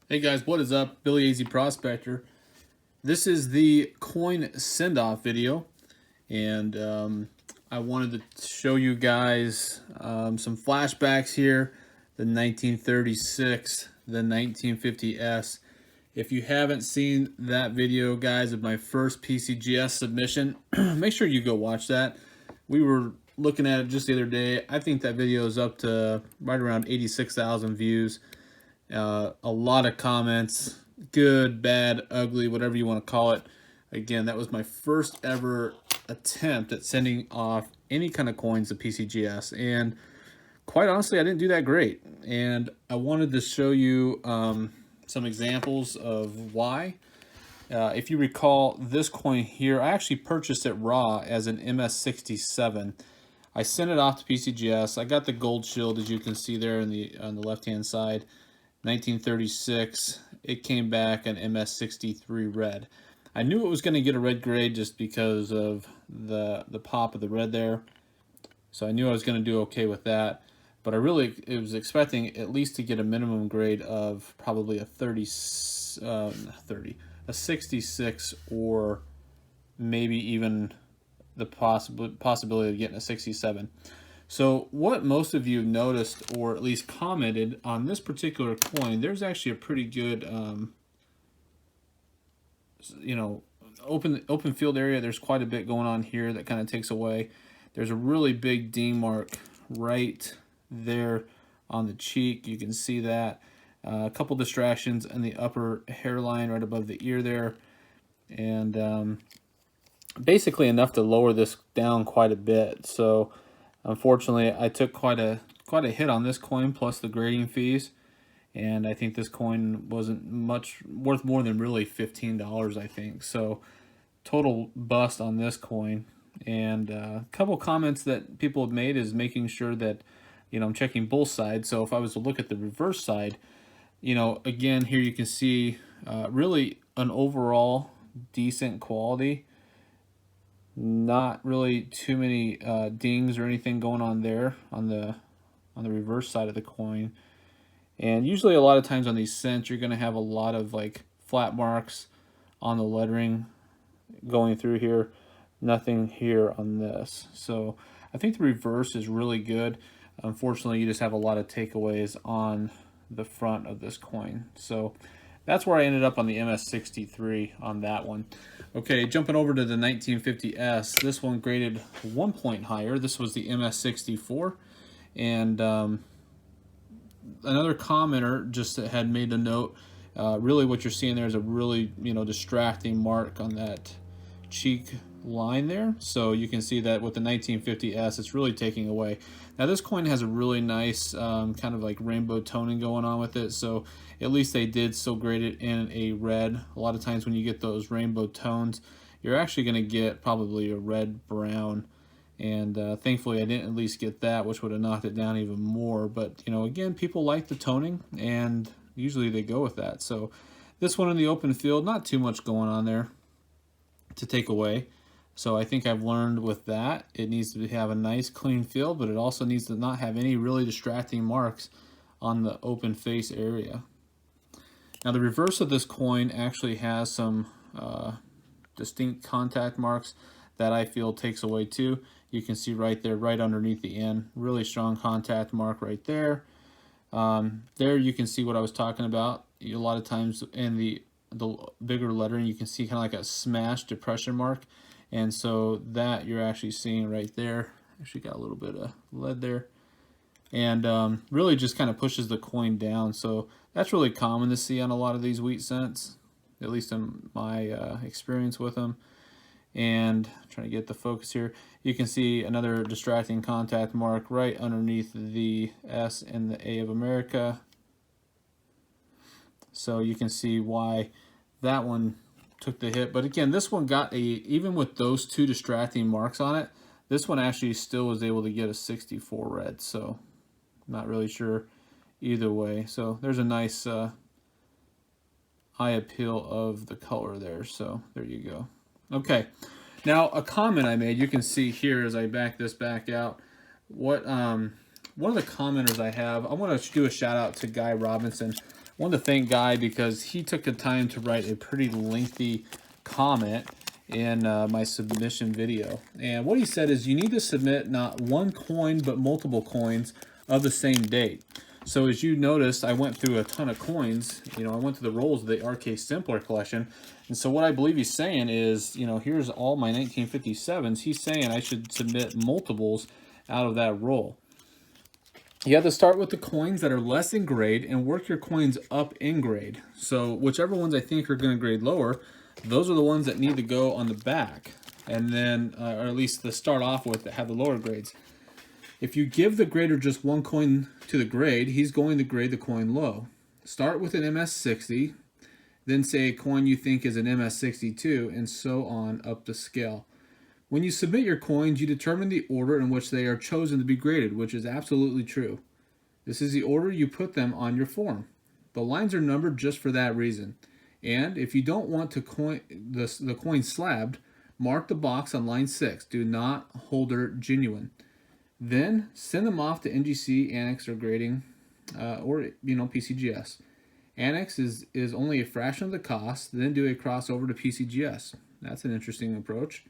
Hey guys, what is up? Billyazprospector. This is the coin send-off video, and I wanted to show you guys some flashbacks here. The 1936, the 1950S. If you haven't seen that video, guys, of my first PCGS submission, make sure you go watch that. We were looking at it just the other day. I think that video is up to right around 86,000 views. A lot of comments, good, bad, ugly, whatever you want to call it. Again, that was my first ever attempt at sending off any kind of coins to PCGS, and quite honestly, I didn't do that great. And I wanted to show you some examples of why. If you recall, this coin here, I actually purchased it raw as an MS67. I sent it off to PCGS. I got the gold shield, as you can see there on the left-hand side. 1936, it came back an MS63 red. I knew it was going to get a red grade just because of the pop of the red there, so I knew I was going to do okay with that. But I really was expecting at least to get a minimum grade of probably a 66, or maybe even the possibility of getting a 67. So what most of you noticed, or at least commented on this particular coin, there's actually a pretty good, open field area. There's quite a bit going on here that kind of takes away. There's a really big ding mark right there on the cheek. You can see that. A couple distractions in the upper hairline right above the ear there. And basically enough to lower this down quite a bit. So unfortunately, I took quite a hit on this coin, plus the grading fees, and I think this coin wasn't much worth more than really $15, I think. So total bust on this coin. And a couple comments that people have made is making sure that I'm checking both sides. So if I was to look at the reverse side, again here you can see really an overall decent quality. Not really too many dings or anything going on there on the reverse side of the coin. And usually a lot of times on these cents you're going to have a lot of like flat marks on the lettering going through here. Nothing here on this. So I think the reverse is really good. Unfortunately, you just have a lot of takeaways on the front of this coin. So that's where I ended up on the MS63 on that one. Okay, jumping over to the 1950S, this one graded 1 point higher. This was the MS64. And another commenter just had made a note. Really what you're seeing there is a really, distracting mark on that cheek line there. So you can see that with the 1950S, it's really taking away. Now this coin has a really nice kind of like rainbow toning going on with it, so at least they did still grade it in a red. A lot of times when you get those rainbow tones, you're actually going to get probably a red brown, and thankfully I didn't at least get that, which would have knocked it down even more. But again, people like the toning, and usually they go with that. So this one in the open field, not too much going on there to take away. So I think I've learned with that, it needs to have a nice clean field, but it also needs to not have any really distracting marks on the open face area. Now the reverse of this coin actually has some distinct contact marks that I feel takes away too. You can see right there, right underneath the N, really strong contact mark right there. There you can see what I was talking about. A lot of times in the bigger lettering, you can see kind of like a smash depression mark. And so that you're actually seeing right there. Actually got a little bit of lead there. And really just kind of pushes the coin down. So that's really common to see on a lot of these wheat cents, at least in my experience with them. And I'm trying to get the focus here. You can see another distracting contact mark right underneath the S and the A of America. So you can see why that one took the hit. But again, this one got even with those two distracting marks on it, this one actually still was able to get a 64 red. So not really sure either way. So there's a nice eye appeal of the color there. So there you go. Okay, now a comment I made, you can see here as I back this back out, what one of the commenters I have, I want to do a shout out to Guy Robinson. wanted to thank Guy because he took the time to write a pretty lengthy comment in my submission video. And what he said is you need to submit not one coin but multiple coins of the same date. So as you noticed, I went through a ton of coins. You know, I went through the rolls of the RK Simpler collection. And so what I believe he's saying is, you know, here's all my 1957s. He's saying I should submit multiples out of that roll. You have to start with the coins that are less in grade and work your coins up in grade. So whichever ones I think are going to grade lower, those are the ones that need to go on the back. And then, or at least to start off with, that have the lower grades. If you give the grader just one coin to the grade, he's going to grade the coin low. Start with an MS60, then say a coin you think is an MS62, and so on up the scale. When you submit your coins, you determine the order in which they are chosen to be graded, which is absolutely true. This is the order you put them on your form. The lines are numbered just for that reason. And if you don't want to the coin slabbed, mark the box on line 6, do not holder genuine. Then send them off to NGC, Annex, or grading, or PCGS. Annex is only a fraction of the cost, then do a crossover to PCGS. That's an interesting approach.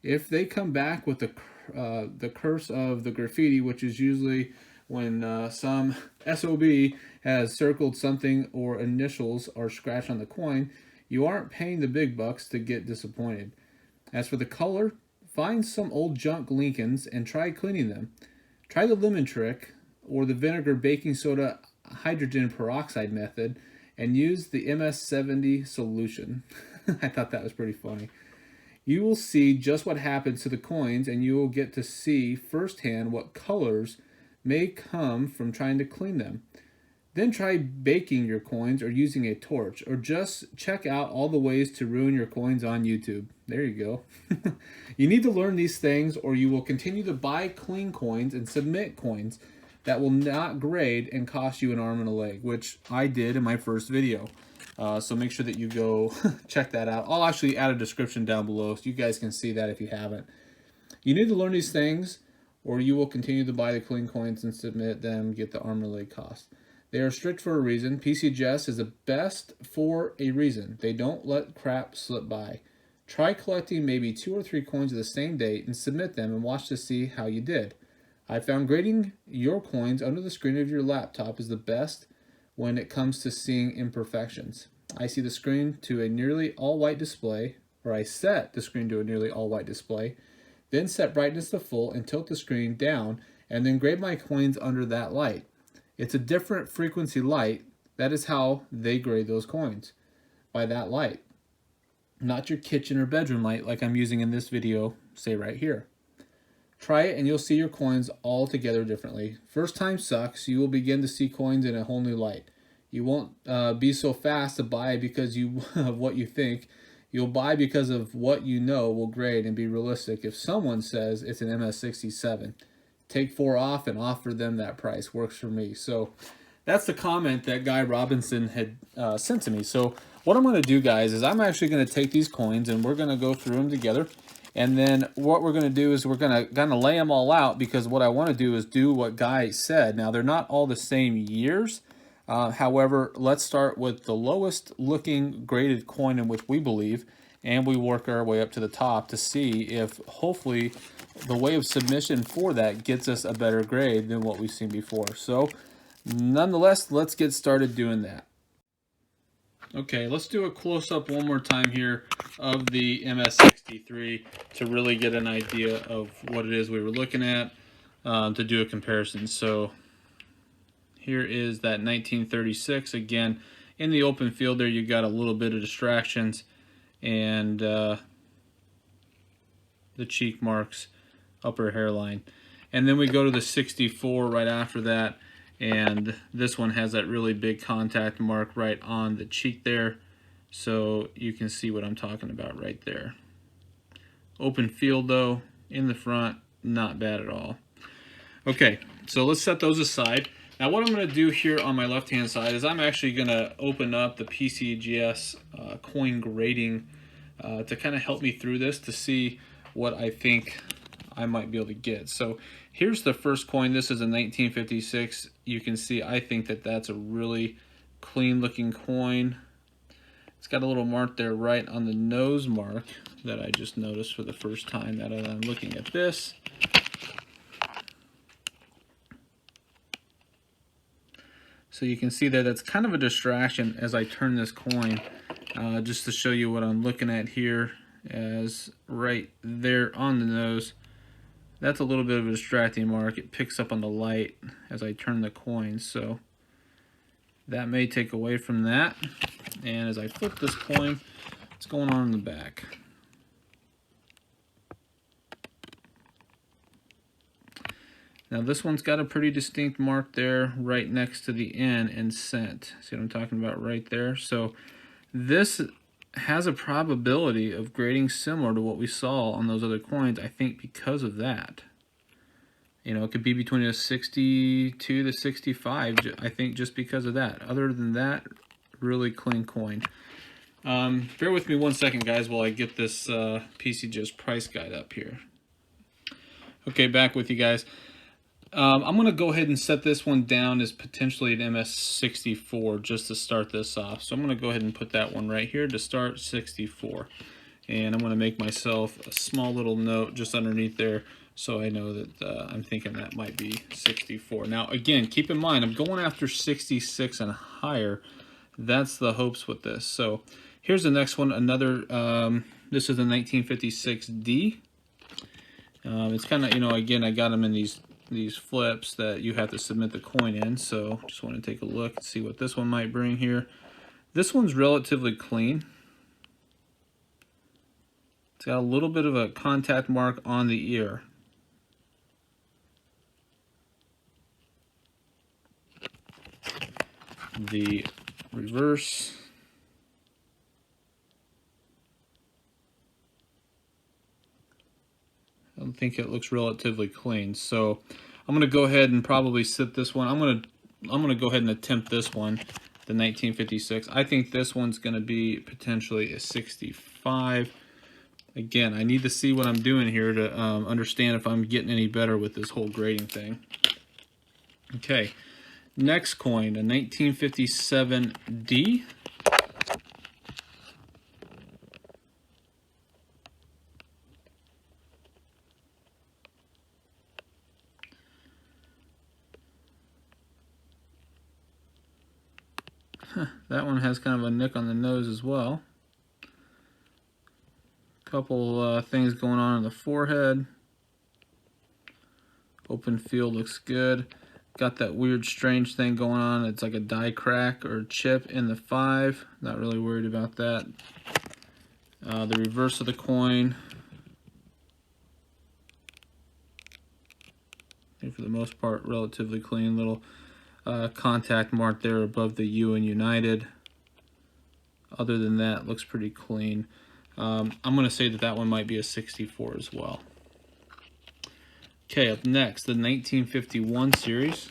If they come back with the curse of the graffiti, which is usually when some SOB has circled something or initials are scratched on the coin, you aren't paying the big bucks to get disappointed. As for the color, find some old junk Lincolns and try cleaning them. Try the lemon trick or the vinegar baking soda hydrogen peroxide method and use the MS70 solution. I thought that was pretty funny. You will see just what happens to the coins, and you will get to see firsthand what colors may come from trying to clean them. Then try baking your coins or using a torch, or just check out all the ways to ruin your coins on YouTube. There you go. You need to learn these things, or you will continue to buy clean coins and submit coins that will not grade and cost you an arm and a leg, which I did in my first video. So make sure that you go check that out. I'll actually add a description down below so you guys can see that if you haven't. You need to learn these things, or you will continue to buy the clean coins and submit them, get the arm and leg cost. They are strict for a reason. PCGS is the best for a reason. They don't let crap slip by. Try collecting maybe 2 or 3 coins of the same date and submit them and watch to see how you did. I found grading your coins under the screen of your laptop is the best when it comes to seeing imperfections. I see the screen to a nearly all-white display, or I set the screen to a nearly all-white display, then set brightness to full and tilt the screen down, and then grade my coins under that light. It's a different frequency light. That is how they grade those coins, by that light. Not your kitchen or bedroom light like I'm using in this video, say right here. Try it and you'll see your coins all together differently. First time sucks. You will begin to see coins in a whole new light. You won't be so fast to buy because of what you think. You'll buy because of what you know will grade and be realistic. If someone says it's an MS67, take 4 off and offer them that price. Works for me. So that's the comment that Guy Robinson had sent to me. So what I'm going to do, guys, is I'm actually going to take these coins and we're going to go through them together. And then what we're going to do is we're going to kind of lay them all out, because what I want to do is do what Guy said. Now, they're not all the same years. However, let's start with the lowest looking graded coin in which we believe, and we work our way up to the top to see if hopefully the way of submission for that gets us a better grade than what we've seen before. So nonetheless, let's get started doing that. Okay, let's do a close-up one more time here of the MS63 to really get an idea of what it is we were looking at, to do a comparison. So here is that 1936. Again, in the open field there, you got a little bit of distractions and the cheek marks, upper hairline. And then we go to the 64 right after that. And this one has that really big contact mark right on the cheek there. So you can see what I'm talking about right there. Open field though, in the front, not bad at all. Okay, so let's set those aside. Now what I'm going to do here on my left hand side is I'm actually going to open up the PCGS coin grading to kind of help me through this to see what I think I might be able to get. So here's the first coin. This is a 1956. You can see I think that that's a really clean looking coin. It's got a little mark there right on the nose mark that I just noticed for the first time now that I'm looking at this. So you can see that that's kind of a distraction as I turn this coin, just to show you what I'm looking at here, as right there on the nose. That's a little bit of a distracting mark. It picks up on the light as I turn the coin, so that may take away from that. And as I flip this coin, what's going on in the back? Now this one's got a pretty distinct mark there right next to the N in cent. See what I'm talking about right there? So this has a probability of grading similar to what we saw on those other coins, I think, because of that. You know, it could be between a 62 to 65, I think, just because of that. Other than that, really clean coin. Bear with me one second, guys, while I get this PCGS price guide up here. Okay, back with you guys. I'm going to go ahead and set this one down as potentially an MS64 just to start this off. So I'm going to go ahead and put that one right here to start 64. And I'm going to make myself a small little note just underneath there so I know that I'm thinking that might be 64. Now, again, keep in mind, I'm going after 66 and higher. That's the hopes with this. So here's the next one. Another, this is a 1956D. It's kind of, you know, again, I got them in these flips that you have to submit the coin in, so just want to take a look and see what this one might bring here. This one's relatively clean. It's got a little bit of a contact mark on the ear. The reverse. I think it looks relatively clean, so I'm going to go ahead and probably sit this one. I'm going to go ahead and attempt this one, the 1956. I think this one's going to be potentially a 65. Again, I need to see what I'm doing here to understand if I'm getting any better with this whole grading thing. Okay, next coin, a 1957D. That one has kind of a nick on the nose as well. Couple things going on in the forehead. Open field looks good. Got that weird strange thing going on. It's like a die crack or chip in the 5. Not really worried about that. The reverse of the coin. And for the most part, relatively clean. Little contact mark there above the U in United. Other than that, looks pretty clean. I'm going to say that that one might be a 64 as well. Okay, up next, the 1951 series.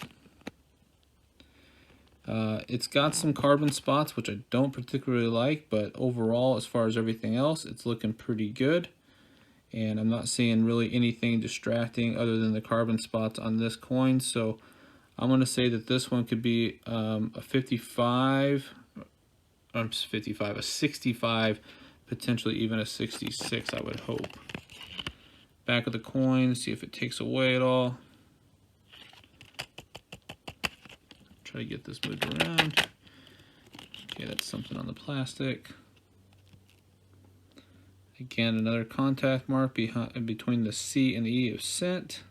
It's got some carbon spots, which I don't particularly like, but overall, as far as everything else, it's looking pretty good. And I'm not seeing really anything distracting other than the carbon spots on this coin, so I'm going to say that this one could be a 55, a 65, potentially even a 66, I would hope. Back of the coin, see if it takes away at all. Try to get this moved around. Okay, that's something on the plastic. Again, another contact mark between the C and the E of cent.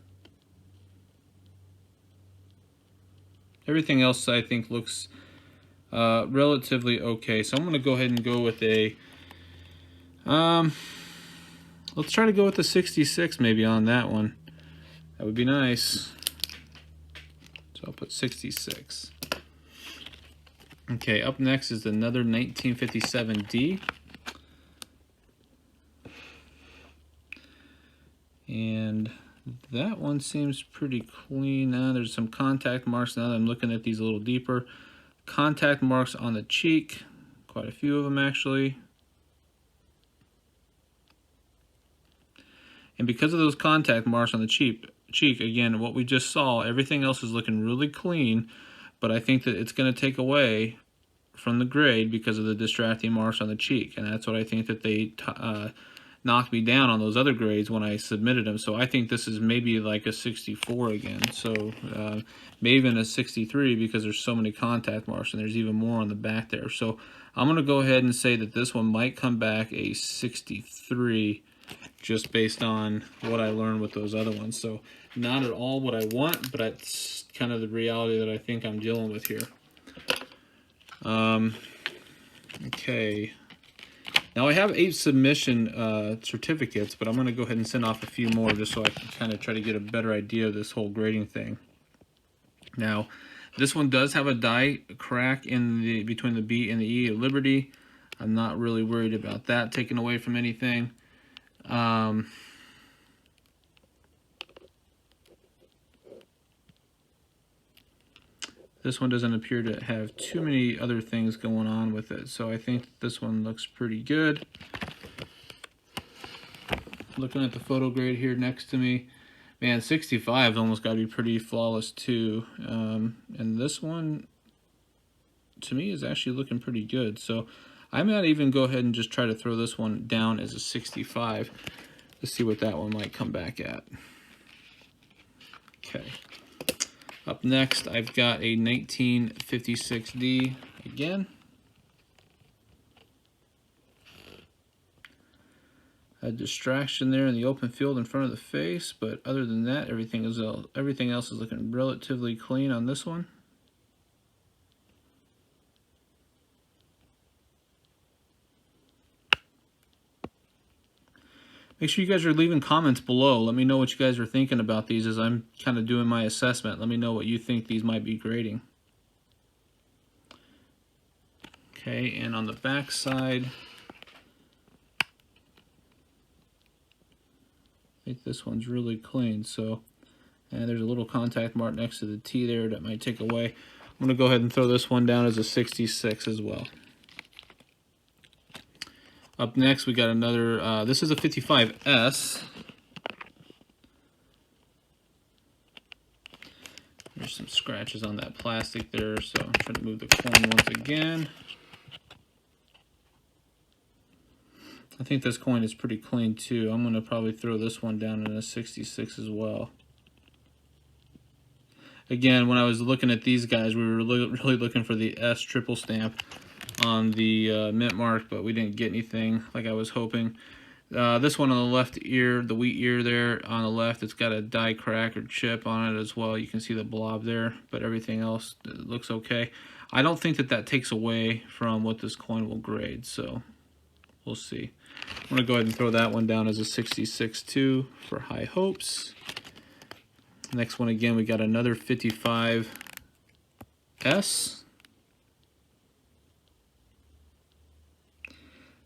Everything else I think looks relatively okay. So I'm going to go ahead and go with a, let's try to go with the 66 maybe on that one. That would be nice. So I'll put 66. Okay, up next is another 1957D. And that one seems pretty clean. There's some contact marks now that I'm looking at these a little deeper. Contact marks on the cheek, quite a few of them actually. And because of those contact marks on the cheek, again, what we just saw, everything else is looking really clean, but I think that it's going to take away from the grade because of the distracting marks on the cheek, and that's what I think that they knocked me down on those other grades when I submitted them. So I think this is maybe like a 64 again. So maybe even a 63 because there's so many contact marks and there's even more on the back there. So I'm going to go ahead and say that this one might come back a 63 just based on what I learned with those other ones. So not at all what I want, but that's kind of the reality that I think I'm dealing with here. Okay. Now I have 8 submission certificates, but I'm going to go ahead and send off a few more just so I can kind of try to get a better idea of this whole grading thing. Now, this one does have a die crack in the between the B and the E at Liberty. I'm not really worried about that taken away from anything. This one doesn't appear to have too many other things going on with it, so I think this one looks pretty good. Looking at the photo grade here next to me, man, 65's almost got to be pretty flawless too. And this one, to me, is actually looking pretty good. So I might even go ahead and just try to throw this one down as a 65. Let's see what that one might come back at. Okay. Up next, I've got a 1956D again. A distraction there in the open field in front of the face, but other than that, everything else is looking relatively clean on this one. Make sure you guys are leaving comments below. Let me know what you guys are thinking about these as I'm kind of doing my assessment. Let me know what you think these might be grading. Okay, and on the back side, I think this one's really clean. So, and there's a little contact mark next to the T there that might take away. I'm going to go ahead and throw this one down as a 66 as well. Up next, we got another, this is a 55S. There's some scratches on that plastic there, so I'm trying to move the coin once again. I think this coin is pretty clean too. I'm going to probably throw this one down in a 66 as well. Again, when I was looking at these guys, we were really looking for the S triple stamp on the mint mark, but we didn't get anything like I was hoping. This one on the left ear, the wheat ear there on the left, it's got a die crack or chip on it as well. You can see the blob there, but everything else looks okay. I don't think that that takes away from what this coin will grade, so we'll see. I'm going to go ahead and throw that one down as a 66 too for high hopes. Next one again, we got another 55S.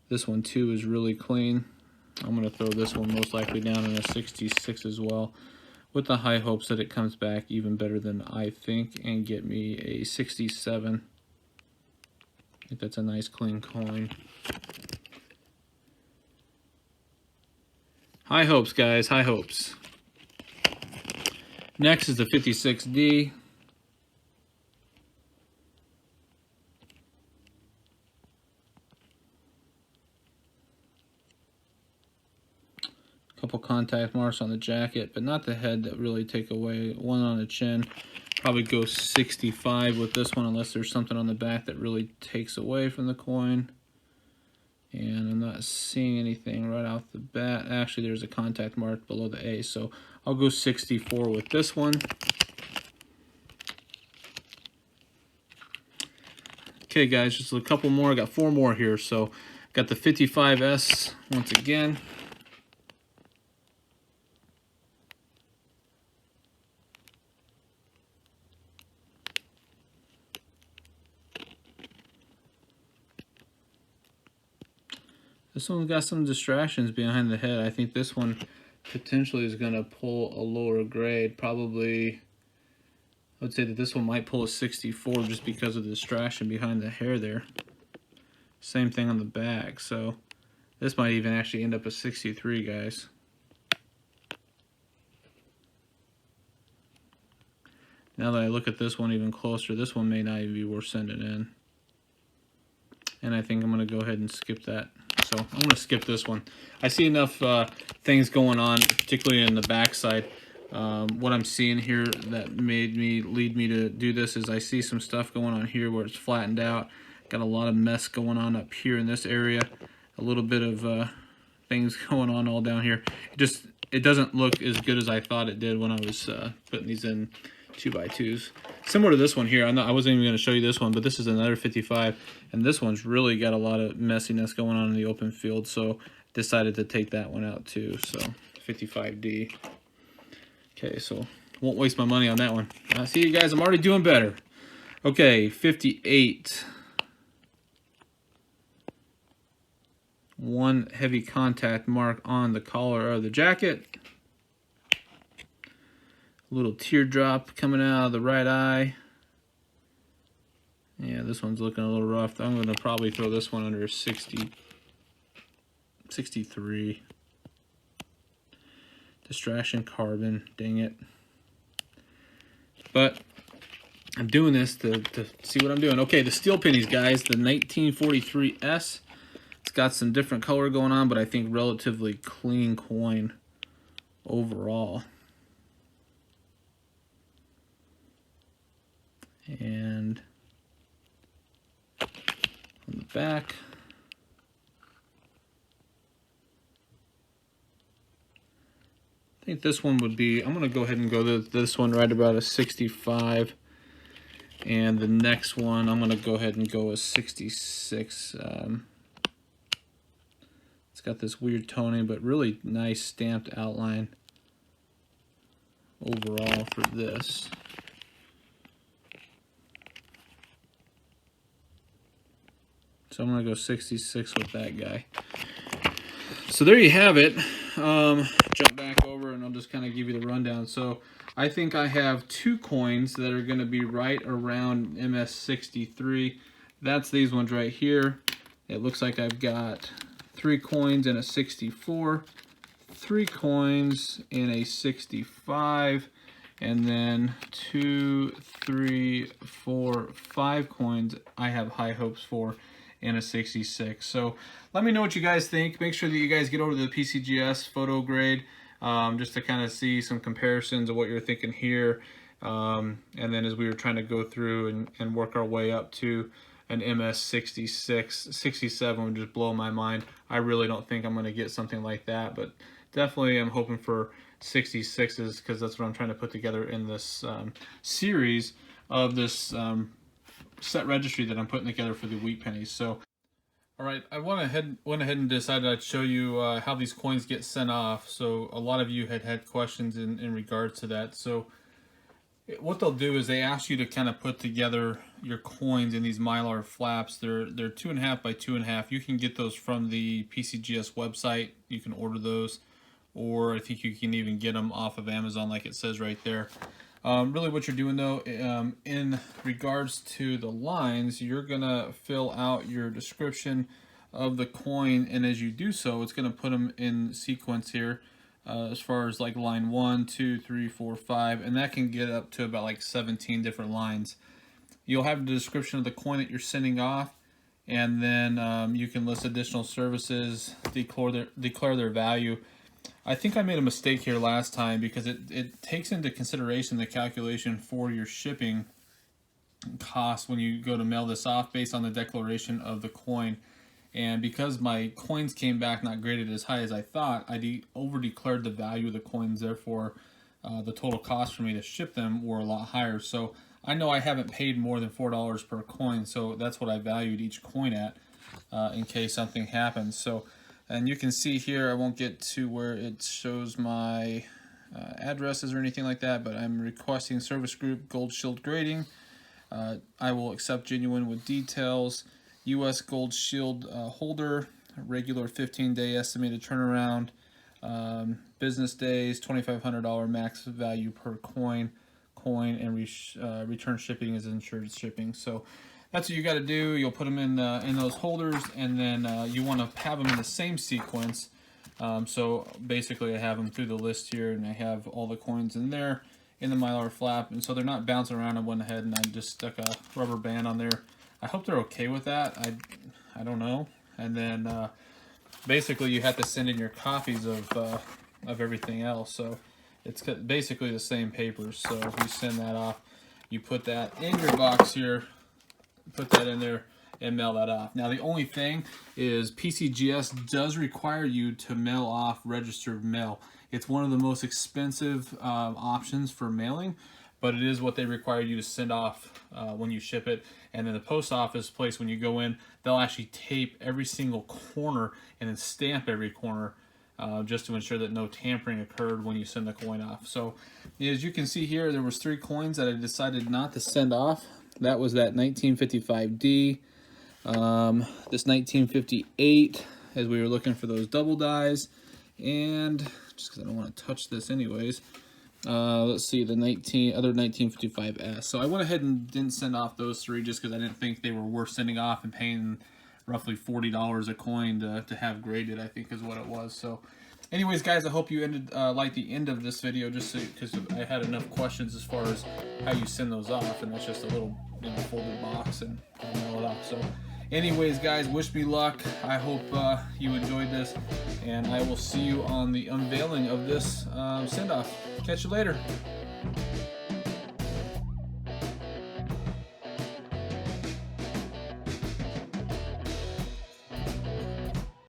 This one too is really clean. I'm going to throw this one most likely down in a 66 as well, with the high hopes that it comes back even better than I think and get me a 67. I think that's a nice clean coin. High hopes, guys, high hopes. Next is the 56D. Couple contact marks on the jacket, but not the head that really take away. One on the chin. Probably go 65 with this one unless there's something on the back that really takes away from the coin. And I'm not seeing anything right off the bat. Actually, there's a contact mark below the A, so I'll go 64 with this one. Okay, guys, just a couple more. I got 4 more here, so got the 55S once again. This one's got some distractions behind the head. I think this one potentially is going to pull a lower grade. Probably, I would say that this one might pull a 64 just because of the distraction behind the hair there. Same thing on the back. So this might even actually end up a 63, guys. Now that I look at this one even closer, this one may not even be worth sending in. and I think I'm going to go ahead and skip that. So I'm going to skip this one. I see enough things going on, particularly in the backside. What I'm seeing here that lead me to do this is I see some stuff going on here where it's flattened out. Got a lot of mess going on up here in this area. A little bit of things going on all down here. It doesn't look as good as I thought it did when I was putting these in 2x2s. Similar to this one here. I wasn't even going to show you this one, but this is another 55, and this one's really got a lot of messiness going on in the open field, so decided to take that one out too. So 55D. Okay, so won't waste my money on that one. See you guys, I'm already doing better. Okay, 58. One heavy contact mark on the collar of the jacket. A little teardrop coming out of the right eye. Yeah, this one's looking a little rough. I'm going to probably throw this one under 60, 63. Distraction carbon, dang it. But I'm doing this to see what I'm doing. Okay, the steel pennies, guys, the 1943S. It's got some different color going on, but I think relatively clean coin overall. And on the back, I think this one would be, I'm going to go ahead and go this one right about a 65. And the next one, I'm going to go ahead and go a 66. It's got this weird toning, but really nice stamped outline overall for this. So I'm going to go 66 with that guy. So there you have it. Jump back over and I'll just kind of give you the rundown. So I think I have two coins that are going to be right around MS63. That's these ones right here. It looks like I've got 3 coins in a 64, 3 coins in a 65, and then 2, 3, 4, 5 coins I have high hopes for in a 66. So let me know what you guys think. Make sure that you guys get over to the PCGS photo grade just to kind of see some comparisons of what you're thinking here. And then as we were trying to go through and work our way up to an MS66, 67 would just blow my mind. I really don't think I'm going to get something like that, but definitely I'm hoping for 66s because that's what I'm trying to put together in this series of this set registry that I'm putting together for the wheat pennies. So, all right, I went ahead and decided I'd show you how these coins get sent off. So a lot of you had questions in regards to that. So what they'll do is they ask you to kind of put together your coins in these Mylar flaps. They're 2.5 by 2.5. You can get those from the PCGS website. You can order those, or I think you can even get them off of Amazon like it says right there. Really what you're doing though, in regards to the lines, you're gonna fill out your description of the coin, and as you do so, it's gonna put them in sequence here. As far as like line 1, 2, 3, 4, 5, and that can get up to about like 17 different lines. You'll have the description of the coin that you're sending off, and then you can list additional services, declare their value. I think I made a mistake here last time because it takes into consideration the calculation for your shipping cost when you go to mail this off based on the declaration of the coin. And because my coins came back not graded as high as I thought, I over-declared the value of the coins. Therefore, the total cost for me to ship them were a lot higher. So I know I haven't paid more than $4 per coin, so that's what I valued each coin at in case something happens. So, and you can see here, I won't get to where it shows my addresses or anything like that, but I'm requesting service group Gold Shield grading. I will accept genuine with details. U.S. Gold Shield holder, regular 15-day estimated turnaround, business days, $2,500 max value per coin, and return shipping is insured shipping. So that's what you got to do. You'll put them in those holders, and then you want to have them in the same sequence. So basically, I have them through the list here, and I have all the coins in there in the Mylar flap, and so they're not bouncing around. I went ahead and I just stuck a rubber band on there. I hope they're okay with that. I don't know. And then basically you have to send in your copies of everything else. So it's basically the same papers. So you send that off. You put that in your box here, put that in there, and mail that off. Now the only thing is PCGS does require you to mail off registered mail. It's one of the most expensive options for mailing, but it is what they require you to send off when you ship it. And then the post office place, when you go in, they'll actually tape every single corner and then stamp every corner just to ensure that no tampering occurred when you send the coin off. So as you can see here, there was 3 coins that I decided not to send off. That was that 1955D, this 1958, as we were looking for those double dies, and just because I don't want to touch this anyways, let's see, the other 1955S. So I went ahead and didn't send off those 3 just because I didn't think they were worth sending off and paying roughly $40 a coin to have graded, I think is what it was. So anyways, guys, I hope you liked the end of this video, just because I had enough questions as far as how you send those off, and that's just a little folded box and mail it off. So anyways, guys, wish me luck. I hope you enjoyed this, and I will see you on the unveiling of this send-off. Catch you later.